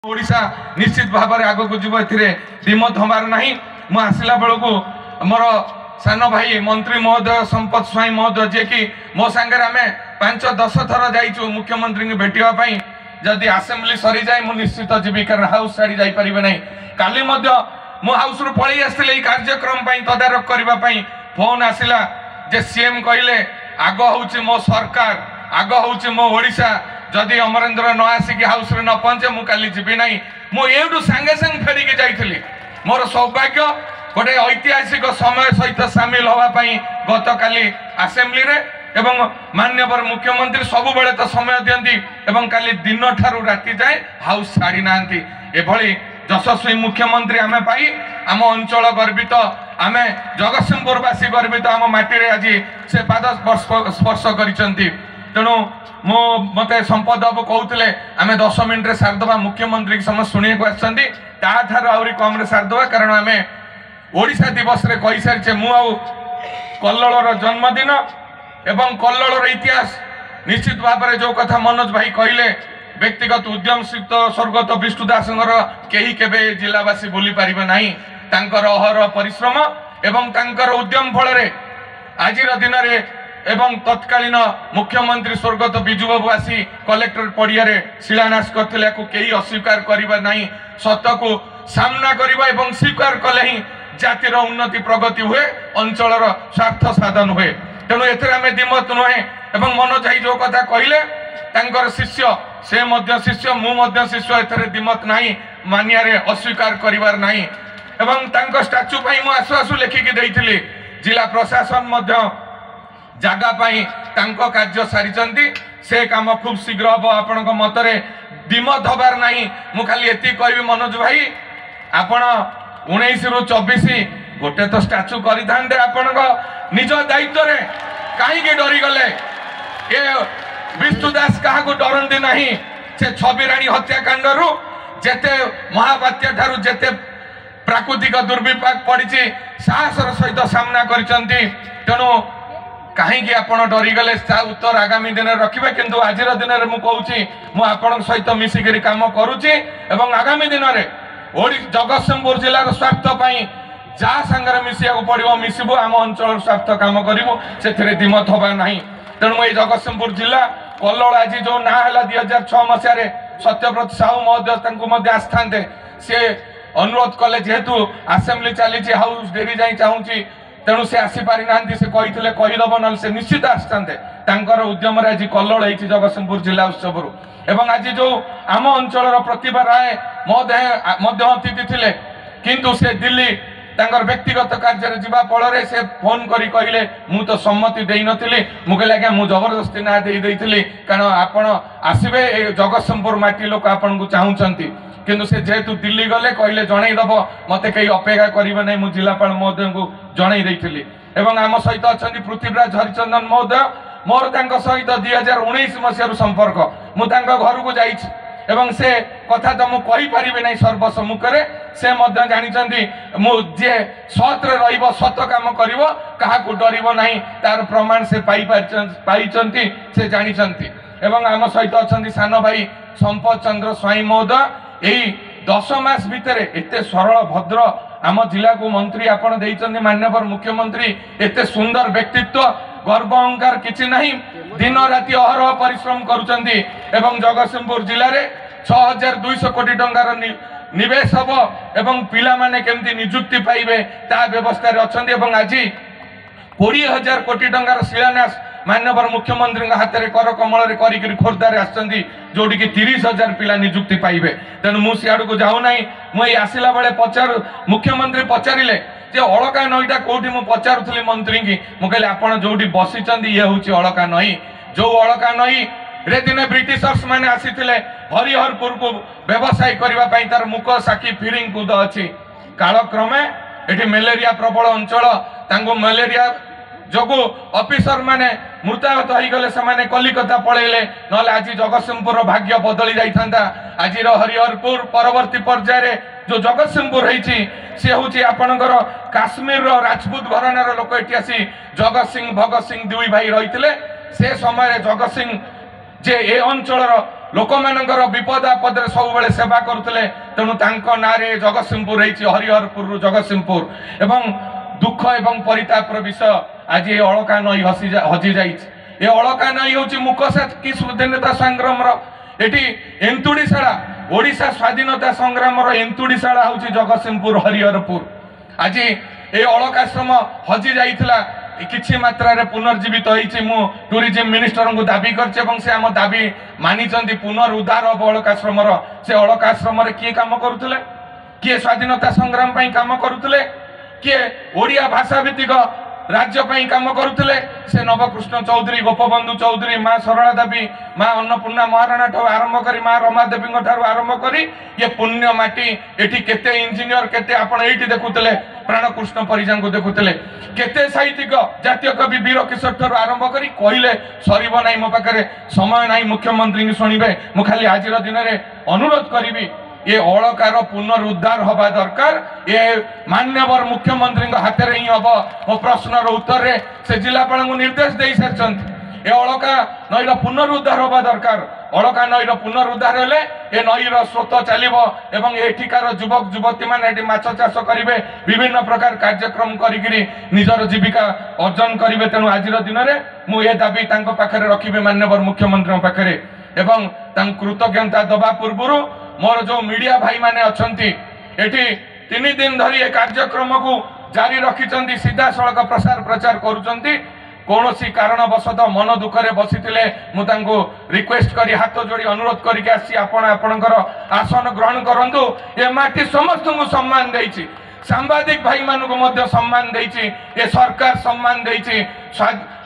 ओडिशा निश्चित भाव में आग को जीव दिमत हमार ना मु आसला बेलू मोर सान भाई मंत्री महोदय संपत स्वाई महोदय जी कि मो सांगे आम 5-10 थर जाइचु मुख्यमंत्री भेटापी जदि आसेम्बली सरी जाए मु निश्चित जीवी कारण हाउस छाड़ी जापर ना काली मु हाउस रु पलि आसती कार्यक्रम तदारख करने फोन आसला जे सीएम कहले आग हूँ मो सरकार आग हूँ मो ओडिशा जदि अमरेंद्र न आसिक हाउस रे न पहुंचे मु काली जीवी ना मुझे सांगे सांगे फेरिकी जाइली मोर सौभाग्य गोटे ऐतिहासिक समय सहित सामिल होगापाई गत काली आसेम्बली रे एवं माननीय मुख्यमंत्री सब बेले तो समय दियंती एवं काली दिन ठारू राति जाए हाउस छाड़ी ना एभली यशस्वी मुख्यमंत्री आमे पाई आम अंचल गर्वित आमे जगतसिंहपुरवासी गर्वित आम माटी आज से पाद स्पर्श करिसेंती तेणु मु मते संपद बाबू कहते आम 10 मिनिट सारदे मुख्यमंत्री समस्त शुणा आहरी कम सारदे कारण आम ओडिशा दिवस रे कही सारी मु कल्लर जन्मदिन एवं कल्लर इतिहास निश्चित भाव में जो कथा मनोज भाई कहले व्यक्तिगत उद्यम सहित स्वर्गत विष्णुदास कहीं केबे जिलावासी भूली पारिबे नाही तांकर अहर परिश्रम एवं तांकर उद्यम फल आज दिन रे एवं तत्कालीन मुख्यमंत्री स्वर्गत बिजू बाबू आसी कलेक्टर पड़िया शिलान्यास करथिले को कहीं अस्वीकार करिबा नाही सत्य को सामना करिबा एवं स्वीकार कले ही जातिर उन्नति प्रगति हुए अंचलर स्वार्थ साधन हुए तेणु एमे दिमत नुहे एवं मनोज भाई जो कथा कहले तांकर शिष्य से मध्य शिष्य मु शिष्य एथरे दिमत नाही मानियारे अस्वीकार करिवार नाही एवं तांकर स्टाच्यू पाई मु आसु आसु लेखिकी देइथिली जिला प्रशासन मध्य जागा पाई तांको कार्य सारिचंती से काम खूब शीघ्र हम आपण मतरे दिमत हबार नाही मु खाली एति कहबी मनोज भाई आपण 19 रु 24 गोटे तो स्टाच्यू करिथांते आपण निज दायित्व रे काहे डरी गले ए विष्णुदास क्या डरती ना से छबिराणी हत्याकांड रु जेते महाबात्या ठारू जेते प्राकृतिक दुर्विपाक पड़ी साहसर सहित सामना करिसेंती तेणु कहीं आपण डरीगले उत्तर आगामी दिन में रखिए किंतु आज दिन में मुझे सहित मिसिक काम करुच्ची एवं आगामी दिन में जगतसिंहपुर जिलार स्वार्थ जहाँ सांगे मिसिया पड़ो मिसबू आम अंचल स्वार्थ काम करूँ से दिमत हवा ना तेणु ये जगतसिंहपुर जिला कल्लड़ आज जो ना है 2006 मसीह सत्यव्रत साहू महोदय आसते सी अनुरोध कले जेहेतु आसेम्बली चली हाउस डेरी जाए चाहूँगी तेणु से आसीपारी ना से कही कहीदब ना से निश्चित आसते उद्यम आज कल्लड़ हो जगतसिंहपुर जिला उत्सव एवं आज जो आम अंचल प्रतिभा राय महोदय अतिथि थे किंतु से दिल्ली तांकर व्यक्तिगत कार्य जीवा फल से फोन करी कहले मु तो सम्मति दे नथिली मु कहले आज्ञा मु जबरदस्ती ना दे देइथिली कारण आपण आसीबे जगतसिंहपुर माटी लोक आपण को चाहूचंती किंतु से जेहेतु दिल्ली गले कहले जणै दब मते कई अपेक्षा करिवे नै मु जिलापाल महोदय को जणै देइथिली एवं आम सहित अछंती पृथ्वीराज हरिचंदन महोदय मोर तांका सहित 2019 मसीह संपर्क मु तांका घर को जाइछि एवं से कथा तो मुझे कहीपरि ना सर्वसम्मुखें से जानी मुझे सत्रे रत कम कर डरब ना तार प्रमाण से पाई से जानते एवं आम सहित अच्छा सान भाई संपत चंद्र स्वाई महोदय यही 10 मास भितर एत सरल भद्र आम जिला को मंत्री आपड़ माननीय मुख्यमंत्री एत सुंदर व्यक्तित्व गर्व अहंकार किसी ना दिन राति अहरह परिश्रम करुँच एवं जगतसिंहपुर जिले में 6200 कोटी टंकार निवेश हम एवं पिला माने केमती निजुक्ति पाइबे ता व्यवस्था अच्छा आज 20,000 कोटी टंकार शिलान्यास माननीय मुख्यमंत्री हाथ में कर कमल कर खोर्धार आसती जोटी की 30,000 पिला निजुक्ति पाइबे तेणु मुझे सियाड़ को जाऊना मुझे आसला बेले मुख्यमंत्री पचारे जे अलका नईटा कौटी मुझे पचारूली मंत्री की मुझे आपड़ जो बसी ये हूँ अलका नई जो अलका नई रे दिने ब्रिटिशर्स माने आसीथिले हरिहरपुर को व्यवसाय करने तार मुख साखी फिरिंग कूद अच्छी कालक्रमे एटी मलेरिया प्रबल अंचल तांको मलेरिया जोगु ऑफिसर माने मृताहत हो गले से कलिकता पलैले ना आज जगतसिंहपुर भाग्य बदली जाता आज हरिहरपुर परवर्ती पर्यायर जो जगतसिंहपुर होती सी हूँ आपणकर काश्मीर राजपूत घरानार लोक ये आसी जगत सिंह भगत सिंह दुई भाई रही से समय जगत सिंह जे ए अंचल लोक मानकर विपद आपद सब बेले सेवा करते तेणु नारे जगतसिंहपुर हरिहरपुर जगतसिंहपुर एवं दुख एवं परितापर विषय आज ये अलका नई हजि जाए अलका नई हूँ मुकसा कि स्वाधीनता संग्राम एटी एंतुड़ीशाला ओडिशा स्वाधीनता संग्राम एंतुड़ीशाला हूँ जगतसिंहपुर हरिहरपुर आज ये अलकाश्रम हजि जाइथिला किछि मात्रा रे पुनर्जीवित होइछि मु टूरिज्म मिनिस्टर को दाबी करछि एवं से हम दाबी मानिचंदी पुनरुद्धार अब अलकाश्रम से अलकाश्रम रे किए काम करुथिले किए स्वाधीनता संग्राम पई काम करुथिले किए ओडिया भाषा भित्तिक राज्य पई काम करुथिले से नवकृष्ण चौधरी गोपबंधु चौधरी माँ सरला देवी माँ अन्नपूर्णा महाराणा ठार आरंभ करी माँ रमा देवी ठार आरंभ करी ये पुण्य माटी एठी केते इंजीनियर केते आपण एठी देखुतले प्राणकृष्ण परिजा को देखुतले केते साहित्यिक जातीय कवि वीर किशोर ठार आरंभ करी कहले सरीब नाही मो पाखरे समय नाही मुख्यमंत्री की सुनिबे मु खाली आज दिन रे अनुरोध करिवि ये अलकार पुनरुद्धार हवा दरकार ये मान्यवर मुख्यमंत्री हाथ में ही हम मो प्रश्नर उत्तर रे से जिलापाल को निर्देश दे सारी ये अलका नईर पुनरुद्धार हवा दरकार अलका नईर पुनरुद्धार हेले ये नईर स्रोत चलो एवं एठिकार युवक युवती मैंने माछ चाष करेंगे विभिन्न प्रकार कार्यक्रम करी निजर जीविका अर्जन करेंगे तेणु आज दिन में मुझे दाबी पाखे रखी मान्यवर मुख्यमंत्री पाखे एवं कृतज्ञता दबा पूर्व मोर जो मीडिया भाई माने अछंती एठी 3 दिन धरी ए कार्यक्रम को जारी रखिचंती सीधा सड़क प्रसार प्रचार करूचंती कौनसी कारणवशत मन दुखरे बसीथिले मु तांको रिक्वेस्ट करी हाथ जोड़ी अनुरोध करके आसी आपणकर आसन ग्रहण करंतु ए माटी समस्त को सम्मान देइछि सांबादिक भाई मानक मध्य सम्मान देइछि ए सरकार सम्मान देइछि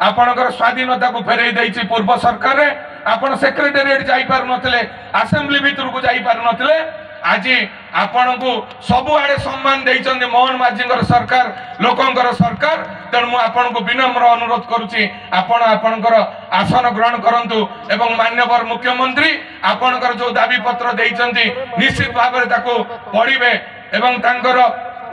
आपणकर स्वाधीनता को फेरई देइछि पूर्व सरकार रे आपण सेक्रेटेरिएट जाई पार नथिले असेंबली भीतर को जाई पार नथिले आज आपण को सबु आड़े सम्मान देइचंदे मोहन माझींगर सरकार लोकंकर सरकार तेणु मु आपण को विनम्र अनुरोध करूची आपण आपणकर आसन ग्रहण करंतु एवं मान्यवर मुख्यमंत्री आपणकर जो दाबी पत्र देइचंती निश्चित भाव में ताको पढ़िबे एवं तांकर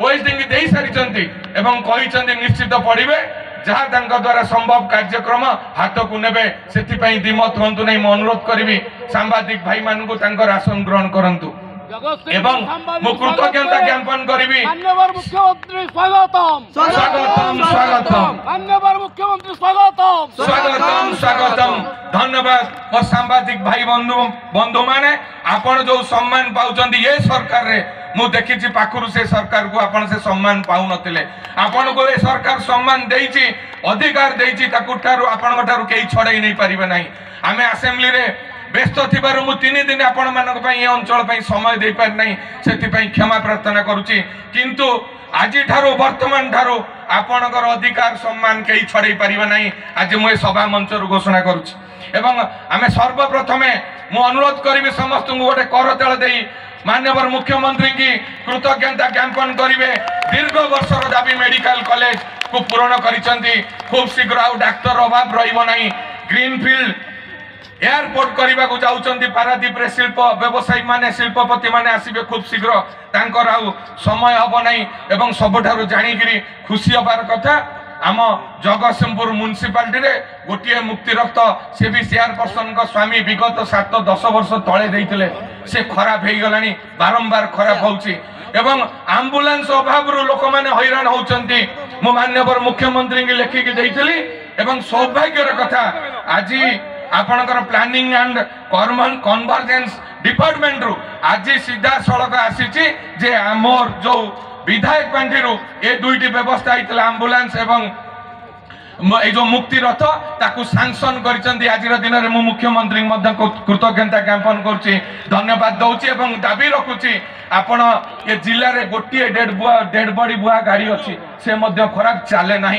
ओएसडी देई सारिचंती एवं कहिचंती निश्चित पढ़िबे जहाँ द्वारा संभव कार्यक्रम हाथ को नेबे से दिमत हूँ नहीं मु अनुरोध करी सांबादिक भाई मान आसन ग्रहण करंतु एवं मु कृतज्ञता ज्ञापन करी मुख्यमंत्री स्वागतम स्वागतम स्वागतम माननीय मुख्यमंत्री स्वागतम स्वागतम स्वागतम धन्यवाद मोर सांबादिक भाई बंधु माने आपण जो सम्मान पाउचंदी ये सरकार रे मु देखी पाखरु से सरकार को आपण से सम्मान पाउ नथिले आपण को ए सरकार सम्मान देइछि अधिकार देइछि ताकु ठारु आपण ठारु केही छड़ाई नहीं परिबे नाही आमे असेंबली रे व्यस्त थिबारु मु 3 दिन आपण मानक पई ए अंचल पई समय देई पार नाही सेति पई क्षमा प्रार्थना करूछि किंतु आज ठारु वर्तमान ठारु आपणकर अधिकार सम्मान केही छड़ाई परिबे नाही आज मु ए सभा मंच रु घोषणा करूछि एवं आमे सर्वप्रथमे मु अनुरोध करिबे समस्त को गोटे करताल देई मान्यवर मुख्यमंत्री की कृतज्ञता ज्ञापन करेंगे दीर्घ वर्षर दाबी मेडिकल कॉलेज को पूरण करिसेंती खूब शीघ्र आउ डाक्तर अभाव रहिबो नाही ग्रीनफील्ड एयरपोर्ट करने को जाउचंती पारादीप रे शिल्प व्यवसायी माने शिल्पपति माने आसीबे खूब शीघ्र तांकर आउ समय हबो नाही एवं सबठारु जानिगिरी खुशी हबार कथा आम जगतसिंहपुर म्युनिसिपालिटी रे गोटे मुक्ति रक्त से भी चेयरपर्सन का स्वामी विगत 7-10 वर्ष तले देइथिले से खराब हो गलानी बारंबार खराब होउची एवं एम्बुलेंस अभाव लोक माने हैरान होउचंती मो मान्यवर मुख्यमंत्री के लेखिक देइथिली एवं सौभाग्यर कथा आज आपणकर प्लानिंग एंड कन्वर्जेंस डिपार्टमेंट रु आज सीधा सड़क आसीची जे आमर जो विधायक पांठी रु ए दुईटी व्यवस्था होइतला एम्बुलेंस एवं ए जो मुक्ति रथ ताकू सैंक्शन करिसेंती आज दिन में मु मुख्यमंत्री कृतज्ञता ज्ञापन करुच्ची धन्यवाद दौची एवं दाबी रखुची आपण ये जिले में गोटे डेड बॉडी बुआ गाड़ी अच्छी से मध्य खराब चले ना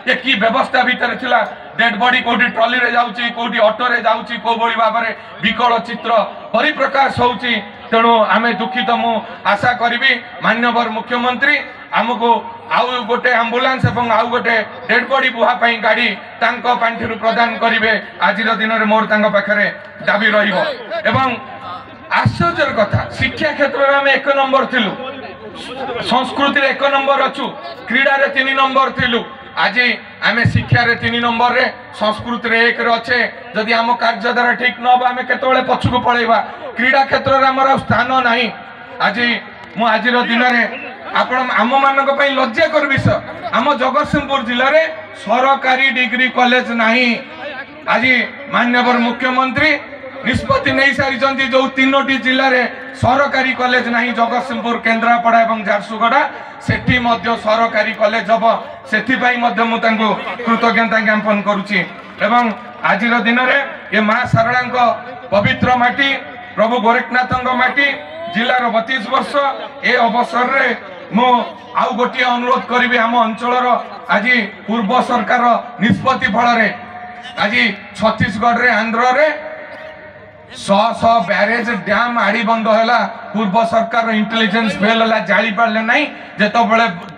ये कि व्यवस्था भितर थिला डेड बॉडी कोठी ट्रॉली रे जाउची कोठी ऑटो रे जाउची को बड़ी भाव में विकल चित्र परिप्रकाश होउची तेणु आमे दुखित मु आशा करी मान्यवर मुख्यमंत्री आमको आउ गोटे एम्बुलेंस एवं आउ गोटे डेड बॉडी बुहा पई गाड़ी तांको पांठी प्रदान करिवे आज दिन में मोर तांको पाखरे दाबी रहिबो एवं आश्चर्यर कथा शिक्षा क्षेत्र में आम 1 नंबर थिलु संस्कृति 1 नंबर अच्छु क्रीडा रे 3 नंबर थिलु आज आम शिक्षार 3 नंबर रे संस्कृति रे 1 रे अच्छे जदि आम कार्यधारा ठीक न हो आम केतबेले पछकु पळेबा क्रीडा क्षेत्र रे हमर स्थान नाही आज मु आजिर दिन में आपण आम मानक पई लज्जा कर विषय आम जगतसिंहपुर जिले में सरकारी डिग्री कॉलेज नहीं आज माननीय मुख्यमंत्री निष्पत्ति नहीं सारी जो 3टी जिले में सरकारी कॉलेज नहीं जगतसिंहपुर केन्द्रापड़ा और झारसुगुड़ा सेठी मध्य सरकारी कॉलेज हम से कृतज्ञता ज्ञापन करुच्ची एवं आज दिन में ये माँ शारदा पवित्र माटी प्रभु गोरखनाथ माटी जिलार 32 वर्ष ए अवसर रे मु आउ गोटे अनुरोध करी आम अंचल आज पूर्व सरकार निष्पत्ति फल आज छत्तीसगढ़ रे आंध्र रे 100 बैरेज डैम आड़ी बंद है पूर्व सरकार इंटेलिजेंस फेल है जाली पारे ना जिते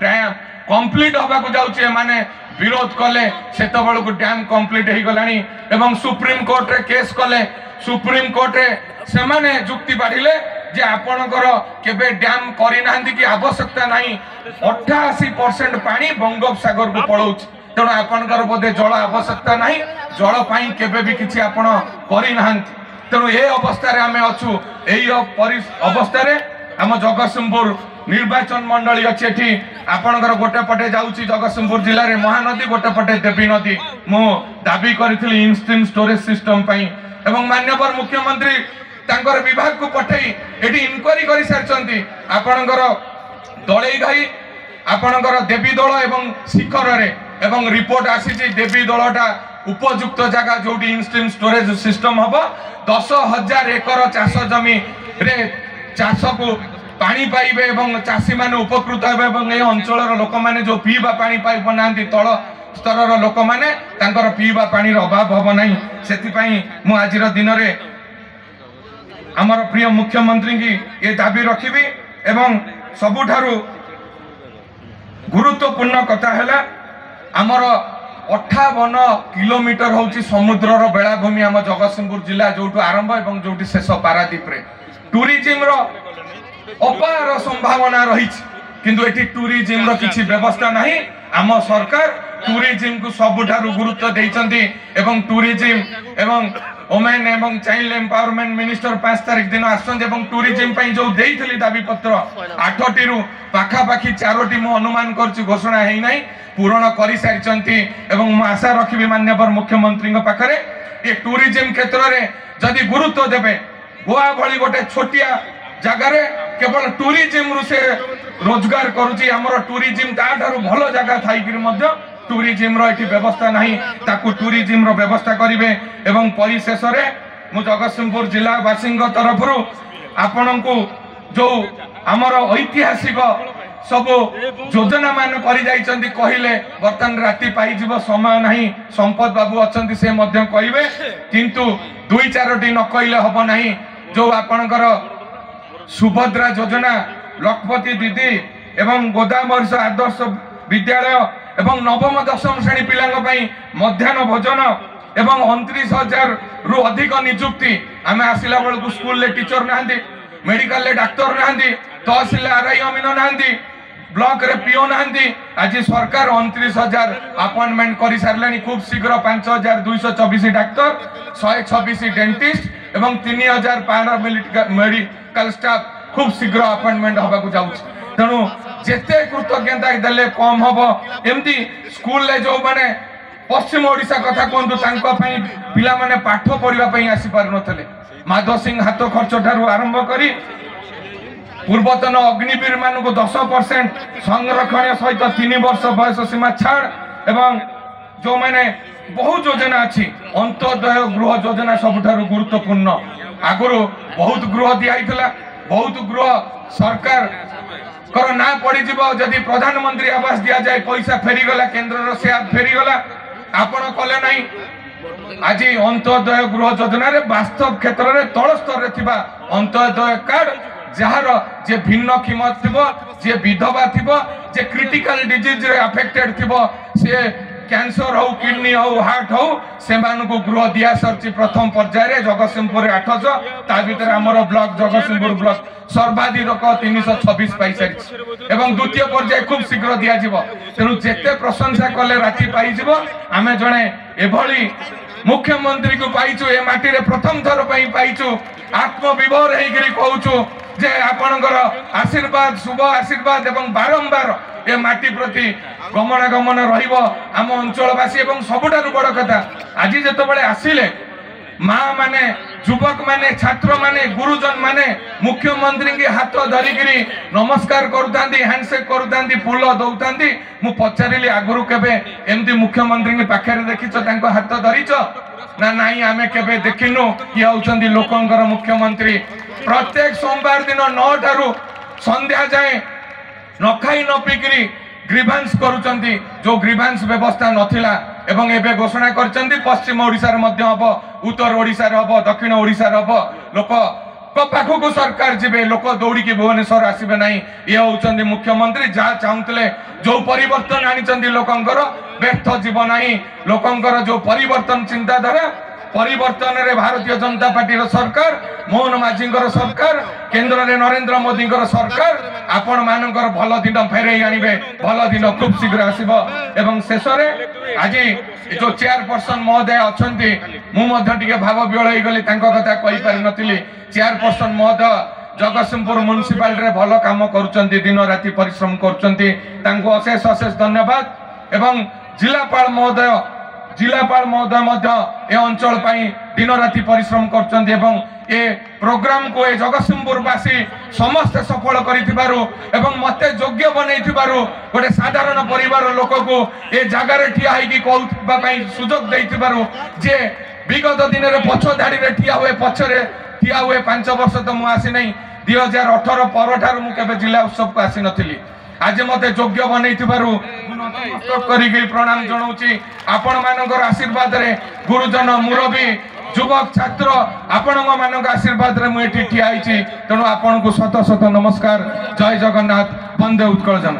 डैम कंप्लीट होगा जाऊे माने विरोध कले से डैम कंप्लीट हो गलानी एवं सुप्रीम कोर्ट रे केस कले सुप्रीम कोर्ट रे से माने जुक्ति बाढ़िले जे आपणकर केबे डैम करिना कि आवश्यकता नहीं 88% पानी बंगोपसागर को पड़ोच तेणु आपणकर बोधे जल आवश्यकता नहीं जल पाई केबे भी किछि आपण करिना तेणु ये अवस्था रे आमे अछु एई अवस्था रे आम जगतसिंहपुर निर्वाचन मंडली अच्छी एठी आपणकर गोटे पटे जाउची जगतसिंहपुर जिले में महानदी गोटे पटे देवी नदी मु दाबी करिथिली इंस्ट्रीम स्टोरेज सिस्टम पई एवं माननीय मुख्यमंत्री तांकर विभाग को पठेई एटी इनक्वारी करि सारचंती आपणकर दळई घाई आपणकर देवी दल एवं शिखर रे एवं रिपोर्ट आसी देवी दलटा उपयुक्त जगह जोटी इंस्ट्रीम स्टोरेज सिस्टम हम 10,000 एकर चाष जमी रे चाष को पानी पाइबे एवं चाषी माने उपकृत हेबे एवं ए अंचल लोक माने जो पीवा पानी पाइ बनांती तळ स्तर लोक माने तांकर पीवा पानी रो अभाव होबो नाही सेति पई मु आजिर दिन रे आमर प्रिय मुख्यमंत्री की ये दाबी रखिबी एवं सबुठारु गुरुत्वपूर्ण कथा है आमर 58 किलोमीटर होची समुद्र रो बेलाभूमि आम जगतसिंहपुर जिला जो आरंभ एवं जो शेष पारादीप रे टूरिज्म रो अपार संभावना रही किंतु एटी टूरिज्म रो किछि व्यवस्था नहीं आम सरकार टूरिज्म को सबुठारु गुरुत्व देइचंती एवं टूरिज्म एवं वोमेन एवं चाइल्ड एम्पावरमेंट मिनिस्टर 5 तारिख दिन आसछन एवं टूरिज्म पई जो देइथली दाबी पत्र 8टी रु पाखापाखी 4टी मु अनुमान करछि घोषणा हेइ नै पूर्ण करि सारिचंती एवं मु आशा रखिबि माननीय मुख्यमंत्री पाखरे ये टूरिज्म क्षेत्र रे जदि गुरुत्व देबे गोवा भली गोटे छोटिया जगह रे केवल टूरिज्म रु से रोजगार करूची हमर टूरिज्म ताठारु भलो जगह थाई कि मध्य टूरिज्म रो एठी व्यवस्था नहीं ताकू टूरिज्म रो व्यवस्था करिवे एवं परिशेष रे मु जगतसिंहपुर जिला वासी तरफ आपण को जो हमर ऐतिहासिक सब योजना मान करि जाइचंती कहिले बर्तन राति पाई जीव समय नहीं संपद बाबू अछंती से मध्य कहिवे किंतु 2-4टी न कहिले हबो नहीं जो आपणकर सुभद्रा योजना लखपति दीदी एवं गोदामवर्ष आदर्श विद्यालय एवं नवम दशम श्रेणी पिलांग पई मध्याह्न भोजन एवं 29,000 रु अधिक नियुक्ति आमे आसिला बेल को स्कूल ले टीचर नांदी मेडिकल ले डॉक्टर नांदी तहसील आरआई अमीन नांदी ब्लॉक रे पीओ नांदी आज सरकार 29,000 अपॉइंटमेंट करि सारलानी खूब शीघ्र 5,224 डॉक्टर 126 डेंटिस्ट एवं 3,000 पैरा मेडिकल स्टाफ खूब शीघ्र अपॉइंटमेंट होबा को जाउछ तेणु जेते कृतज्ञता देले कम हम एमती स्कूल ले जो माने पश्चिम ओडिशा कथा कहतु पिला माने पाठ पढ़ा आसी पार नथले माधव सिंह हाथ खर्च ठारू आरंभ करी पूर्वतन अग्निवीर मान को 10% संरक्षण सहित 3 वर्ष बयस सीमा छाड़ एवं जो माने बहुत योजना अच्छी अंत्योदय गृह योजना सबुठारु गुरुत्वपूर्ण आगुरु बहुत गृह दिया बहुत गृह सरकार कर ना पड़ी जदि प्रधानमंत्री आवास दिया जाए पैसा फेरीगला केन्द्र से फेरीगला आपण कले नहीं आज अंत्योदय गृह योजना रे वास्तव क्षेत्र में तल स्तर रे थिबा अंत्योदय कार्ड जार जे भिन्न कीमत थिबो जे विधवा थिबो जे क्रिटिकल डिजीज रे अफेक्टेड थिबो से कैंसर हो किडनी हो हार्ट हो से गृह दिया सरची प्रथम पर्यायर जगतसिंहपुर 800 ता भीतर आमर ब्लॉक जगतसिंहपुर ब्लॉक सर्वाधिक 326 पाई सारी एवं द्वितीय पर्याय खूब शीघ्र दिया जिवो तेनु जेते प्रशंसा कले राति पाई जिवो आमे जणे एभली मुख्यमंत्री को पाइछु ए माटी रे प्रथम थर पई पाइछु आत्मविभोर हेगिरी कहूछु जे आपणकर आशीर्वाद शुभ आशीर्वाद एवं बारंबार ए माटी प्रति गमनागमन रहिबो आम अंचलवासी एवं सबुठारु बड़ कथा आज जेतबेले आसिले माँ माने युवक माने छात्र माने गुरुजन माने मुख्यमंत्री के हाथ धरिकी नमस्कार करुतांती हैंडशेक करुतांती फूल दौतांती मु पचारिली आगुरु केबे एमती मुख्यमंत्री के पाखरे देखिछ तांको हाथ धरिछ ना नाही आमे केबे देखिनु कि होउचंदी लोकंकर मुख्यमंत्री प्रत्येक सोमवार दिन 9 ठारू संध्या जाए न खाई न पिकरी ग्रीवांस करुचंती जो ग्रीवांस व्यवस्था नथिला एवं एबे घोषणा करचंती पश्चिम ओडिसा रे मध्य हबो उत्तर ओडिसा रे हबो दक्षिण ओडिसा रे हबो लोक को पाखु सरकार जिबे लोक दौड़ी के भुवनेश्वर आसीबे नाही ये होउचंदी मुख्यमंत्री जा चाहुतले जो परिवर्तन आनिचंदी लोकंकर व्यर्थ जीव नाही लोकंकर जो परिवर्तन चिंताधारा परिवर्तन रे भारतीय जनता पार्टी रो सरकार मोहन माझी सरकार केंद्र रे नरेंद्र मोदी सरकार आपण मानकर भल दिन फेरे आनिबे भल दिन खूब शीघ्र आसीबो एवं शेष रे आज जो चेयरपर्सन महोदय अछंती मु मध्य टिके भाव विहळ होई गली तांको कथा कहि पारि नथिली चेयरपर्सन महोदय जगतसिंहपुर म्युनिसिपालिटी रे भल काम करूचंती दिन राति परिश्रम करूचंती तांको अशेष अशेष धन्यवाद एवं जिलापाल महोदय मध्य ए अंचल पाई दिन राति परिश्रम करचंती एवं ए प्रोग्राम को ए जगतसिंहपुरवासी समस्त सफल करिथिबारु एवं मते योग्य बनैथिबारु गोटे साधारण परिवार लोक को ए जगह रे ठिया हेकी कहउबा पई सुजोग दैथिबारु जे विगत दिन रे पछ धाड़ी रे ठिया हुए पछरे ठिया हुए 5 वर्ष तो मु आसी नै 2018 पर ठार मु केबे जिला उत्सव को आसी नथिली आज मते योग्य बनैथिबारु नमस्कार करिके प्रणाम जणाउची आपण मानकर आशीर्वाद रे गुरुजन मुरबी युवक छात्र आपण मानक आशीर्वाद रे मु एठी ठिया आइची तेणु आपण को शत शत नमस्कार जय जगन्नाथ वंदे उत्कल जन।